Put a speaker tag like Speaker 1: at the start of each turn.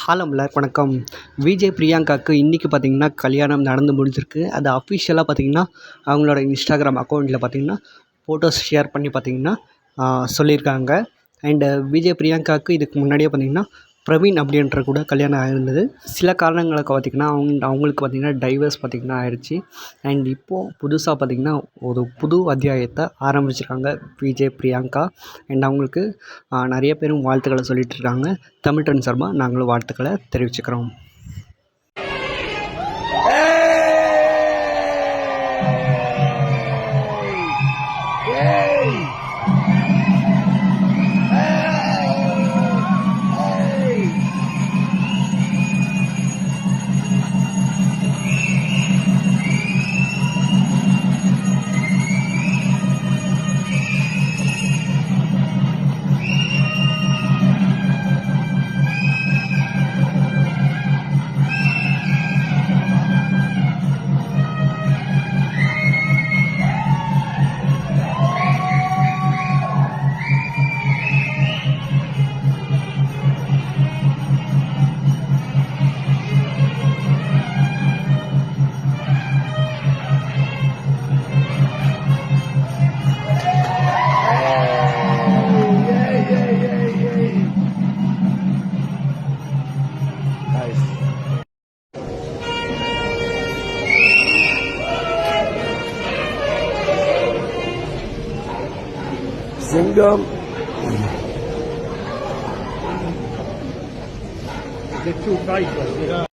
Speaker 1: Hello எல்லாருக்கும் வணக்கம். விஜய் பிரியங்காவுக்கு இன்றைக்கி பார்த்திங்கன்னா கல்யாணம் நடந்து முடிஞ்சிருக்கு. அது அஃபிஷியலாக பார்த்திங்கன்னா அவங்களோட இன்ஸ்டாகிராம் அக்கௌண்ட்டில் பார்த்திங்கன்னா ஃபோட்டோஸ் ஷேர் பண்ணி பார்த்திங்கன்னா சொல்லியிருக்காங்க. அண்டு விஜய் பிரியங்காவுக்கு இதுக்கு முன்னாடியே பார்த்திங்கன்னா பிரவீன் அப்படின்ற கூட கல்யாணம் ஆகிருந்தது. சில காரணங்களுக்கு பார்த்திங்கன்னா அவங்களுக்கு பார்த்திங்கன்னா டைவர்ஸ் பார்த்திங்கன்னா ஆயிடுச்சு. அண்ட் இப்போது புதுசாக பார்த்திங்கன்னா ஒரு புது அத்தியாயத்தை ஆரம்பிச்சிருக்காங்க விஜய் பிரியங்கா. அண்ட் அவங்களுக்கு நிறைய பேரும் வாழ்த்துக்களை சொல்லிகிட்ருக்காங்க. தமிழ் ட்ரெண்ட் சார்பாக நாங்களும் வாழ்த்துக்களை தெரிவிச்சுக்கிறோம்.
Speaker 2: Singam.
Speaker 3: The two fighters,